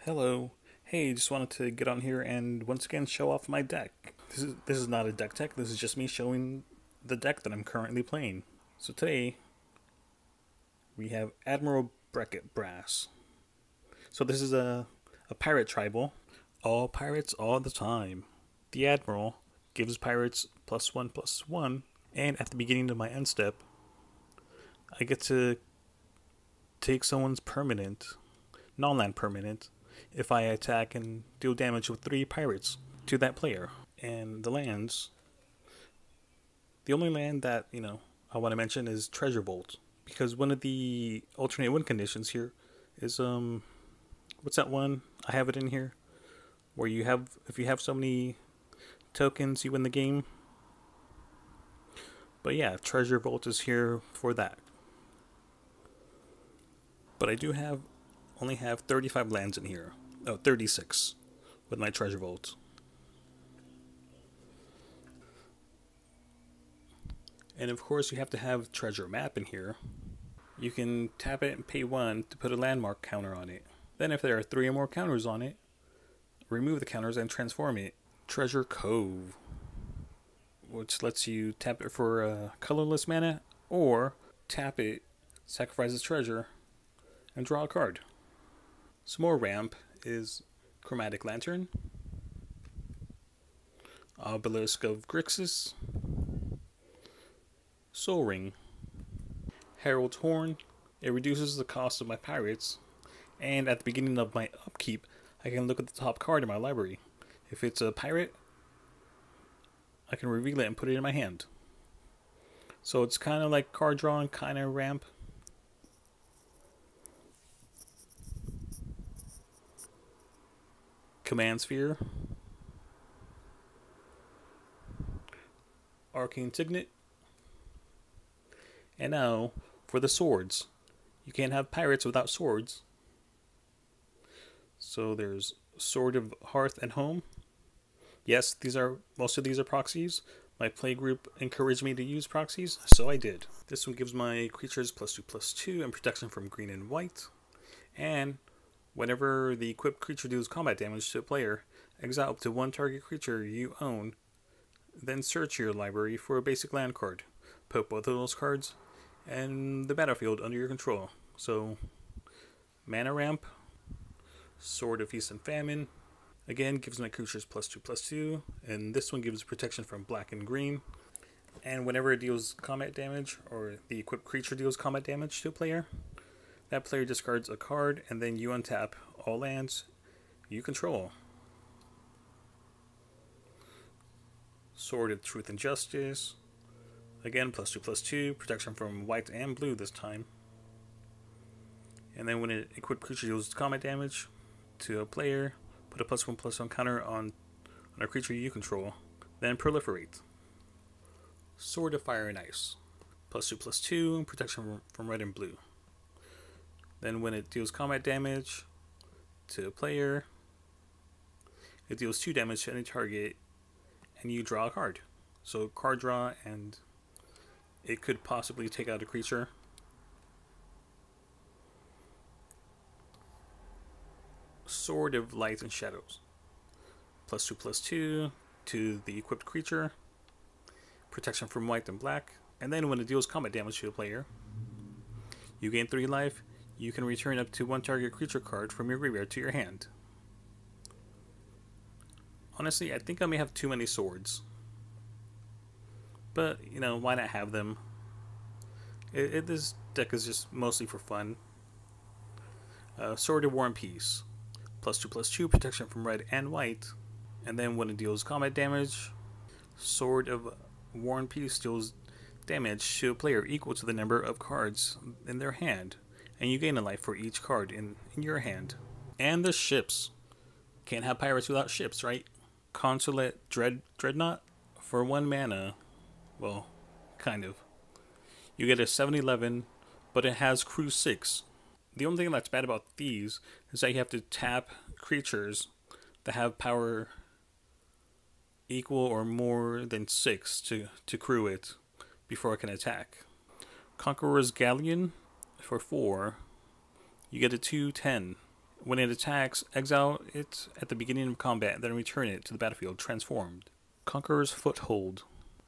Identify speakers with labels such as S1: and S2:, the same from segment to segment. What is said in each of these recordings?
S1: Hello. Hey, just wanted to get on here and once again show off my deck. This is not a deck tech. This is just me showing the deck that I'm currently playing. So today we have Admiral Beckett Brass. So this is a pirate tribal. All pirates all the time. The Admiral gives pirates +1/+1, and at the beginning of my end step, I get to take someone's permanent, non-land permanent, if I attack and deal damage with 3 pirates to that player. And the lands, the only land that, I want to mention is Treasure Vault. Because one of the alternate win conditions here is, what's that one? I have it in here. Where if you have so many tokens, you win the game. But yeah, Treasure Vault is here for that. But I do only have 35 lands in here. Oh, 36 with my Treasure Vault. And of course you have to have Treasure Map in here. You can tap it and pay 1 to put a landmark counter on it. Then if there are 3 or more counters on it, remove the counters and transform it. Treasure Cove, which lets you tap it for colorless mana, or tap it, sacrifice its treasure, and draw a card. Some more ramp is Chromatic Lantern, Obelisk of Grixis, Soul Ring, Herald's Horn. It reduces the cost of my pirates, and at the beginning of my upkeep, I can look at the top card in my library. If it's a pirate, I can reveal it and put it in my hand. So it's kind of like card drawing, kind of ramp. Command Sphere, Arcane Signet, and now for the swords. You can't have pirates without swords. So there's Sword of Hearth and Home. Yes, most of these are proxies. My play group encouraged me to use proxies, so I did. This one gives my creatures +2/+2 and protection from green and white. And whenever the equipped creature deals combat damage to a player, exile up to 1 target creature you own, then search your library for a basic land card. Put both of those cards and the battlefield under your control. So, Mana Ramp, Sword of Feast and Famine, again gives my creatures +2/+2, and this one gives protection from black and green. And whenever it deals combat damage, or the equipped creature deals combat damage to a player, that player discards a card, and then you untap all lands you control. Sword of Truth and Justice, again +2/+2, protection from white and blue this time. And then when an equipped creature deals combat damage to a player, put a +1/+1 counter on a creature you control, then proliferate. Sword of Fire and Ice, +2/+2, protection from red and blue. Then when it deals combat damage to a player, it deals 2 damage to any target, and you draw a card. So card draw, and it could possibly take out a creature. Sword of Light and Shadows, +2/+2 to the equipped creature, protection from white and black, and then when it deals combat damage to a player, you gain 3 life. You can return up to 1 target creature card from your graveyard to your hand. Honestly, I think I may have too many swords. But, why not have them? This deck is just mostly for fun. Sword of War and Peace, +2/+2, protection from red and white. And then when it deals combat damage, Sword of War and Peace deals damage to a player equal to the number of cards in their hand, and you gain a life for each card in your hand. And the ships. Can't have pirates without ships, right? Consulate Dreadnought, for 1 mana. Well, kind of. You get a 7/11, but it has crew 6. The only thing that's bad about these is that you have to tap creatures that have power equal or more than 6 to crew it before it can attack. Conqueror's Galleon, for 4, you get a 2/10. When it attacks, exile it at the beginning of combat, then return it to the battlefield transformed. Conqueror's Foothold.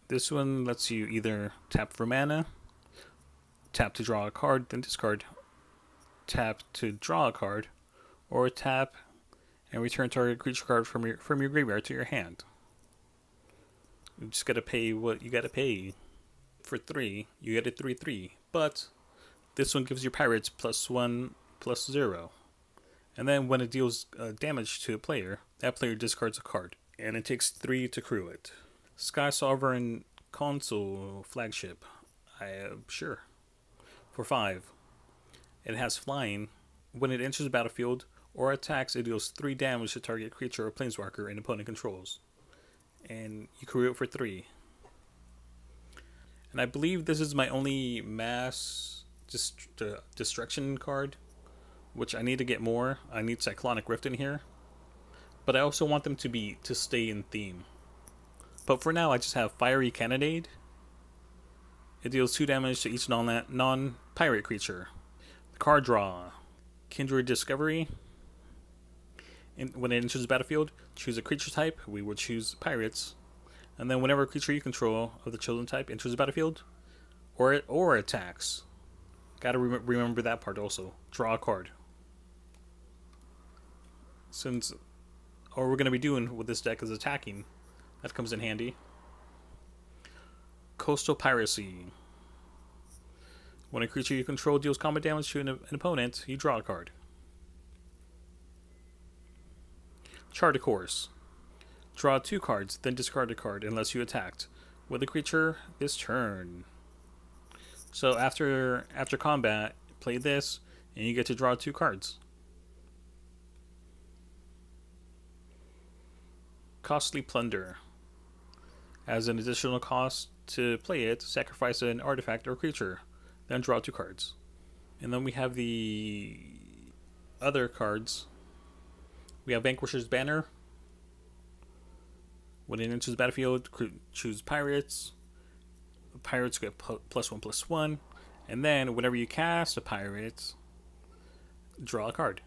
S1: This one lets you either tap for mana, tap to draw a card, then discard, tap to draw a card, or tap and return target creature card from your graveyard to your hand. You just gotta pay what you gotta pay. For 3, you get a 3/3, but this one gives your pirates +1/+0. And then when it deals damage to a player, that player discards a card, and it takes 3 to crew it. Sky Sovereign Console Flagship. Sure. For 5. It has flying. When it enters the battlefield or attacks, it deals 3 damage to target creature or planeswalker and opponent controls. And you crew it for 3. And I believe this is my only mass destruction card, which I need to get more. I need Cyclonic Rift in here, but I also want them to stay in theme. But for now, I just have Fiery Cannonade. It deals 2 damage to each non-pirate creature. Card draw. Kindred Discovery. When it enters the battlefield, choose a creature type. We will choose pirates. And then whenever a creature you control of the chosen type enters the battlefield, or attacks, gotta remember that part also. Draw a card. Since all we're gonna be doing with this deck is attacking, that comes in handy. Coastal Piracy. When a creature you control deals combat damage to an opponent, you draw a card. Chart a Course. Draw 2 cards, then discard a card unless you attacked with the creature this turn. So after combat, play this, and you get to draw 2 cards. Costly Plunder. As an additional cost to play it, sacrifice an artifact or creature, then draw 2 cards. And then we have the other cards. We have Vanquisher's Banner. When it enters the battlefield, choose pirates. The pirates get +1/+1. And then whenever you cast a pirate, draw a card.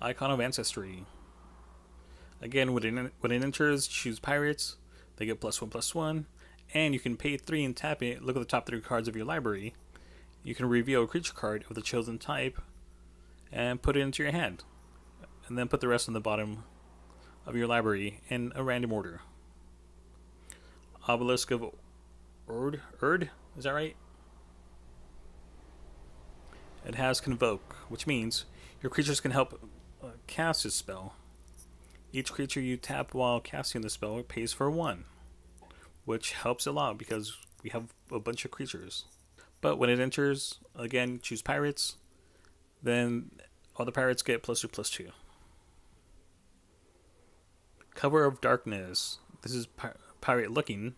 S1: Icon of Ancestry. Again, when it enters, choose pirates. They get +1/+1. And you can pay 3 and tap it. Look at the top 3 cards of your library. You can reveal a creature card of the chosen type and put it into your hand. And then put the rest on the bottom of your library in a random order. Obelisk of Erd? Is that right? It has Convoke, which means your creatures can help cast this spell. Each creature you tap while casting the spell pays for 1, which helps a lot because we have a bunch of creatures. But when it enters, again, choose pirates. Then all the pirates get +2/+2. Cover of Darkness. This is pirate looking.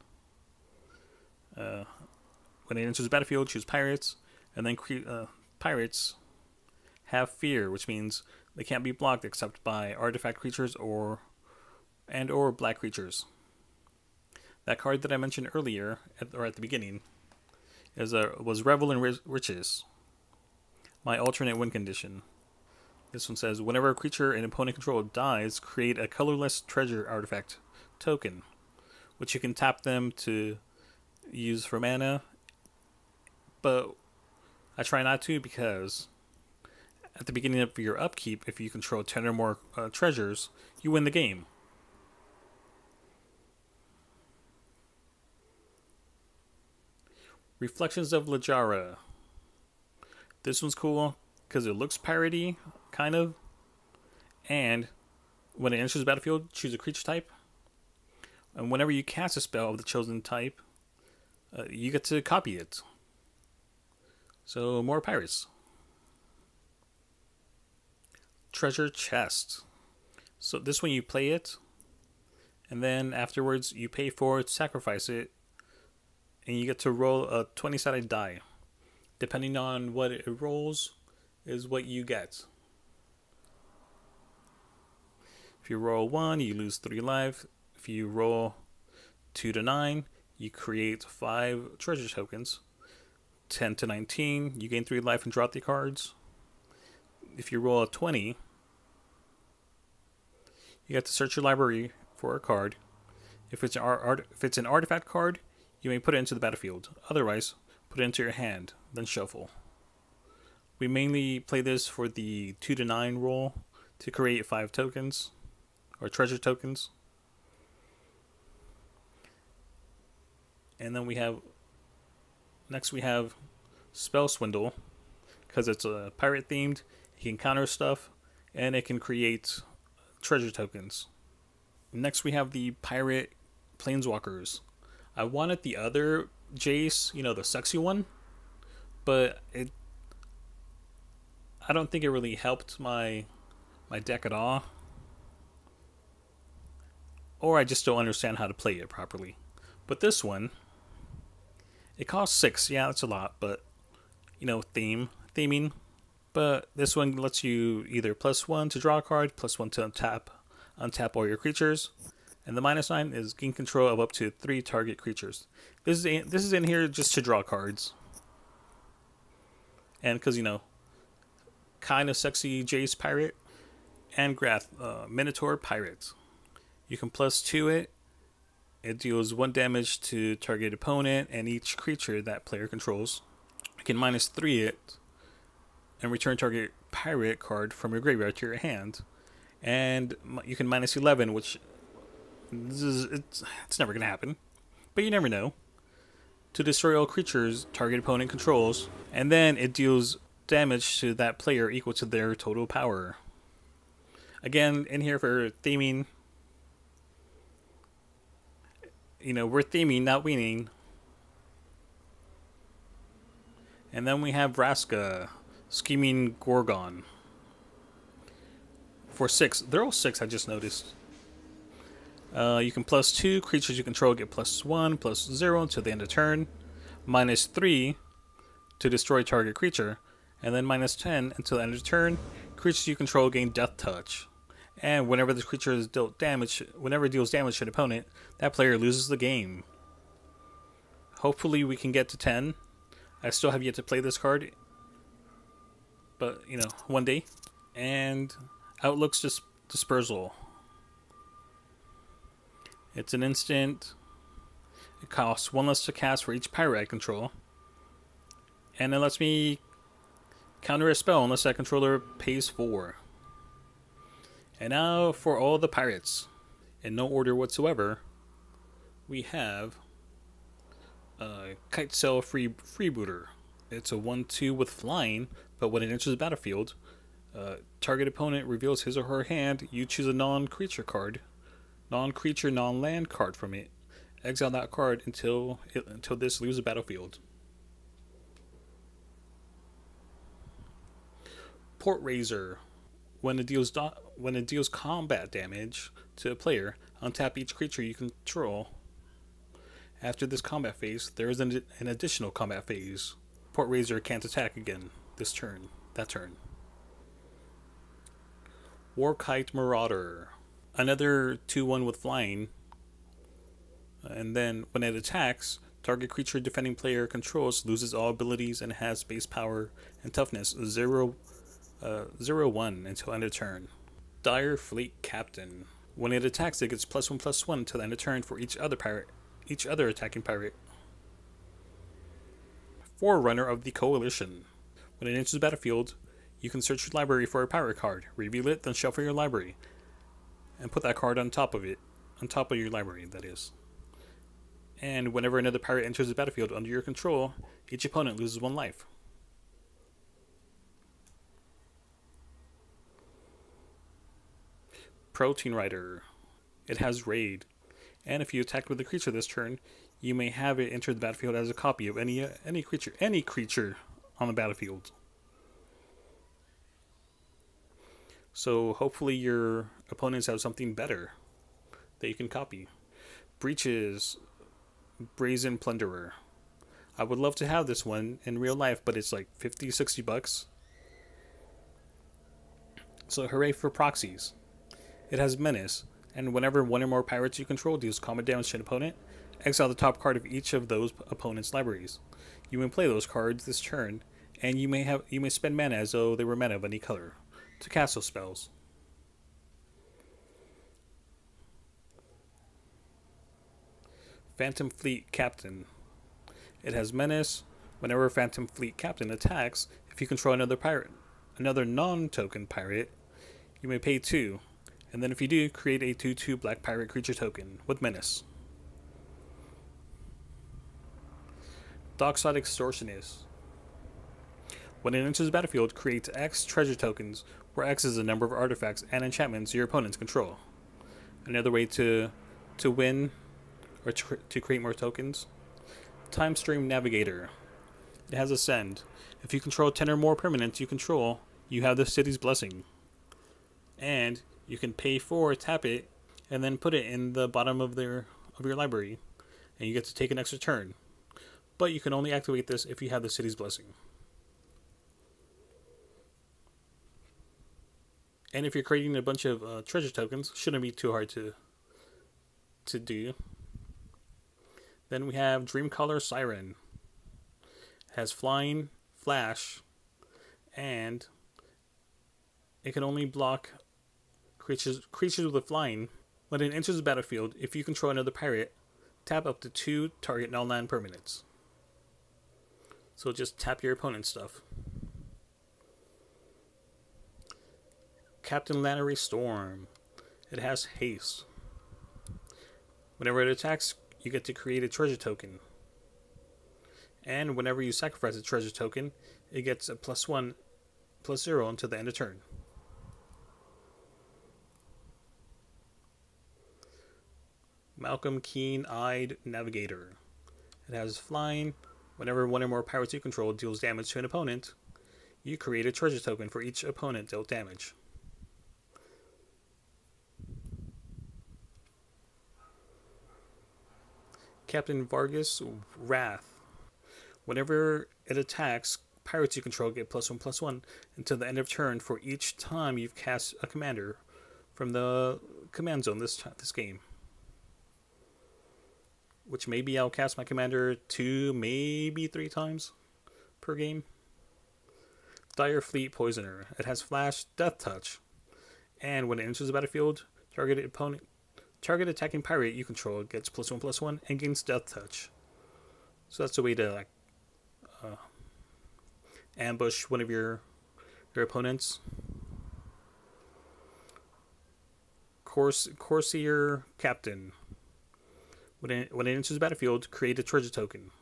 S1: When it enters the battlefield, choose pirates, and then pirates have Fear, which means they can't be blocked except by artifact creatures or black creatures. That card that I mentioned earlier, at the beginning, was Revel in Riches, my alternate win condition. This one says, whenever a creature in opponent control dies, create a colorless treasure artifact token, which you can tap them to use for mana. But I try not to because at the beginning of your upkeep, if you control 10 or more treasures, you win the game. Reflections of Jarrah. This one's cool because it looks piratey, kind of. And when it enters the battlefield, choose a creature type. And whenever you cast a spell of the chosen type, you get to copy it. So more pirates. Treasure Chest. So this one you play it, and then afterwards you pay for it, sacrifice it, and you get to roll a 20-sided die. Depending on what it rolls is what you get. If you roll 1, you lose 3 life. If you roll 2 to 9, you create 5 treasure tokens. 10 to 19, you gain 3 life and draw 3 cards. if you roll a 20, you have to search your library for a card. If it's an artifact card, you may put it into the battlefield. Otherwise, put it into your hand, then shuffle. We mainly play this for the 2 to 9 roll to create 5 tokens, or treasure tokens. And then next we have Spell Swindle, because it's pirate themed. You can counter stuff, and it can create treasure tokens. Next we have the Pirate Planeswalkers. I wanted the other Jace, the sexy one, but I don't think it really helped my deck at all. Or I just don't understand how to play it properly. But this one, it costs 6. Yeah, that's a lot, but theming. But this one lets you either +1 to draw a card, +1 to untap all your creatures, and the -9 is gain control of up to 3 target creatures. This is in here just to draw cards, and because kind of sexy Jace pirate and Grath Minotaur pirate. You can +2 it. It deals 1 damage to target opponent and each creature that player controls. You can -3 it and return target pirate card from your graveyard to your hand. And you can -11, which it's never going to happen, but you never know, to destroy all creatures target opponent controls, and then it deals damage to that player equal to their total power. Again, in here for theming, we're theming, not winning. And then we have Vraska, Scheming Gorgon. For 6. They're all 6, I just noticed. You can +2. Creatures you control get +1, +0 until the end of turn. -3 to destroy target creature. And then -10 until the end of turn. Creatures you control gain Death Touch. And whenever the creature is dealt damage, whenever it deals damage to an opponent, that player loses the game. Hopefully we can get to 10. I still have yet to play this card, but one day. And Outlook's Dispersal. It's an instant. It costs 1 less to cast for each pirate I control, and it lets me counter a spell unless that controller pays 4. And now for all the pirates, in no order whatsoever, we have Kite Sail Freebooter. It's a 1/2 with flying, but when it enters the battlefield, target opponent reveals his or her hand. You choose a non-creature, non-land card from it. Exile that card until this leaves the battlefield. Port Raiser. When it deals combat damage to a player, untap each creature you control. After this combat phase, there is an additional combat phase. Port Raiser can't attack again that turn. Warkite Marauder. Another 2/1 with flying. And then when it attacks, target creature defending player controls loses all abilities and has base power and toughness 0/1 until end of turn. Dire Fleet Captain. When it attacks, it gets +1/+1 until the end of turn for each other attacking pirate. Forerunner of the Coalition. When it enters the battlefield, you can search your library for a pirate card, reveal it, then shuffle your library, and put that card on top of your library, that is. And whenever another pirate enters the battlefield under your control, each opponent loses 1 life. Protein Rider. It has Raid, and if you attack with a creature this turn, you may have it enter the battlefield as a copy of any creature on the battlefield. So hopefully your opponents have something better that you can copy. Breaches, Brazen Plunderer. I would love to have this one in real life, but it's like $50-$60. So hooray for proxies. It has Menace, and whenever one or more pirates you control deals combat damage to an opponent, exile the top card of each of those opponents' libraries. You may play those cards this turn, and you may spend mana as though they were mana of any color. to cast those spells. Phantom Fleet Captain. It has Menace. Whenever Phantom Fleet Captain attacks, if you control another non-token pirate, you may pay 2. And then if you do, create a 2/2 black pirate creature token with Menace. Dockside Extortionist. When it enters the battlefield, create X treasure tokens, where X is the number of artifacts and enchantments your opponents control. Another way to win, or to create more tokens. Time Stream Navigator. It has Ascend. If you control 10 or more permanents you control, you have the city's blessing. And you can pay 4, tap it, and then put it in the bottom of your library, and you get to take an extra turn. But you can only activate this if you have the city's blessing. And if you're creating a bunch of treasure tokens, shouldn't be too hard to do. Then we have Dreamcaller Siren. It has Flying, Flash, and it can only block creatures with flying. When it enters the battlefield, if you control another pirate, tap up to 2 target non-land permanents. So just tap your opponent's stuff. Captain Lannery Storm. It has haste. Whenever it attacks, you get to create a treasure token. And whenever you sacrifice a treasure token, it gets a +1/+0 until the end of turn. Malcolm Keen-Eyed Navigator. It has flying. Whenever one or more pirates you control deals damage to an opponent, you create a treasure token for each opponent dealt damage. Captain Vargas Wrath. Whenever it attacks, pirates you control get +1/+1 until the end of turn for each time you've cast a commander from the command zone this game. Which maybe I'll cast my commander 2, maybe 3 times per game. Dire Fleet Poisoner. It has Flash, Death Touch, and when it enters the battlefield, target attacking pirate you control gets +1/+1 and gains Death Touch. So that's a way to ambush one of your opponents. Corsair Captain. When it enters the battlefield, create a treasure token.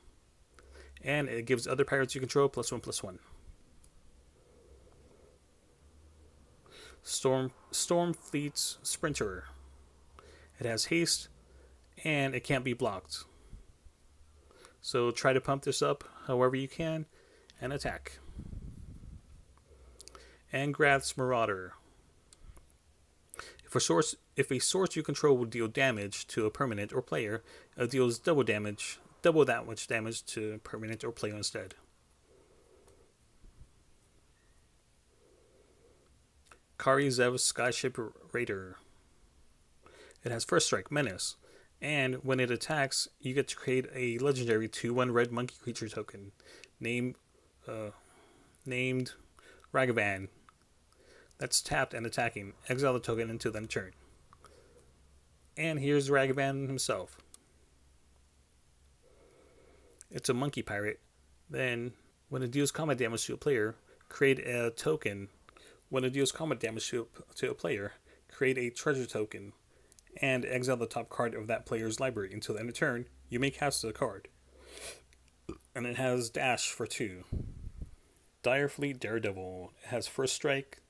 S1: And it gives other pirates you control +1/+1. Storm Fleet's Sprinter. It has haste, and it can't be blocked. So try to pump this up however you can, and attack. Angrath's Marauder. If a source you control will deal damage to a permanent or player, it deals double that much damage to permanent or player instead. Kari Zev's Skyship Raider. It has First Strike, Menace, and when it attacks, you get to create a legendary 2/1 red monkey creature token named Ragavan. That's tapped and attacking. Exile the token until then turn. And here's Ragavan himself. It's a monkey pirate. Then, when it deals combat damage to a player, create a token. When it deals combat damage to a player, create a treasure token. And exile the top card of that player's library until the end of turn. You may cast the card. And it has dash for 2. Dire Fleet Daredevil. It has First Strike.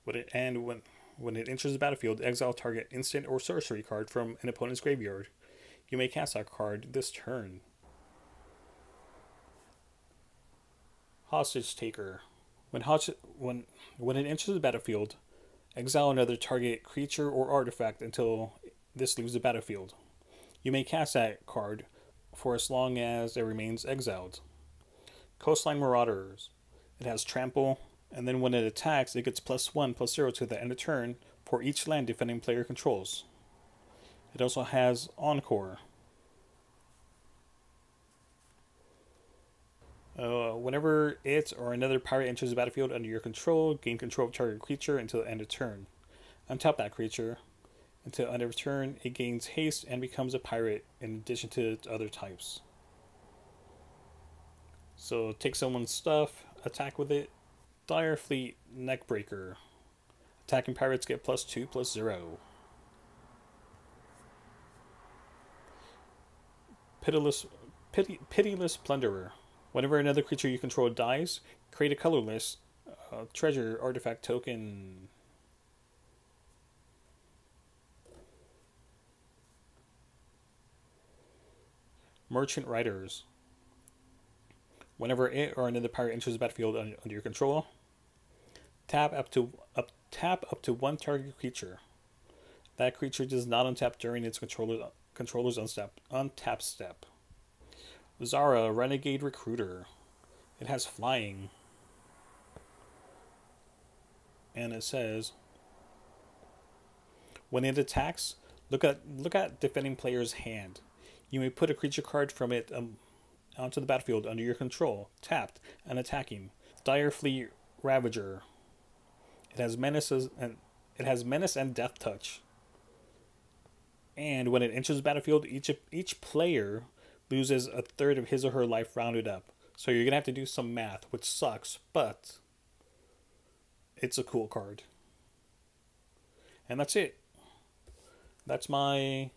S1: When it enters the battlefield, exile target instant or sorcery card from an opponent's graveyard. You may cast that card this turn. Hostage Taker. When it enters the battlefield, exile another target creature or artifact until this leaves the battlefield. You may cast that card for as long as it remains exiled. Coastline Marauders. It has Trample, and then when it attacks, it gets +1/+0 to the end of turn for each land defending player controls. It also has Encore. Whenever it or another pirate enters the battlefield under your control, gain control of target creature until the end of turn. Untap that creature. Until end of turn, it gains haste and becomes a pirate in addition to its other types. So take someone's stuff, attack with it. Dire Fleet Neckbreaker. Attacking pirates get +2/+0. Pitiless Plunderer. Whenever another creature you control dies, create a colorless treasure artifact token. Merchant Riders. Whenever it or another pirate enters the battlefield under your control, tap up to one target creature. That creature does not untap during its controller's untap step. Jarrah, Renegade Recruiter. It has flying. And it says, when it attacks, look at defending player's hand. You may put a creature card from it onto the battlefield under your control, tapped and attacking. Dire Fleet Ravager. It has menace and death touch. And when it enters the battlefield, each player loses a third of his or her life rounded up. So you're gonna have to do some math, which sucks, but it's a cool card. And that's it. That's my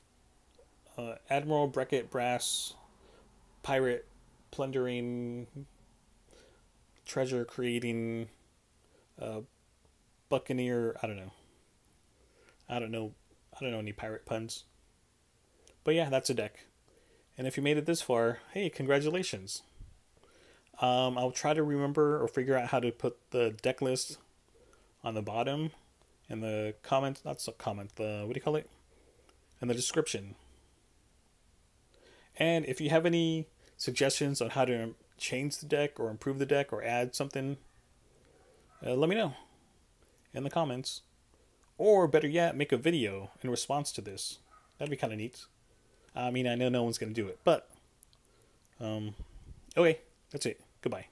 S1: Admiral Beckett Brass pirate plundering, treasure creating, buccaneer. I don't know any pirate puns. But yeah, that's a deck. And if you made it this far, hey, congratulations. I'll try to remember or figure out how to put the deck list on the bottom in the comment, not so comment, what do you call it? In the description. And if you have any suggestions on how to change the deck or improve the deck or add something, let me know in the comments. Or better yet, make a video in response to this. That'd be kind of neat. I mean, I know no one's going to do it, but okay, that's it. Goodbye.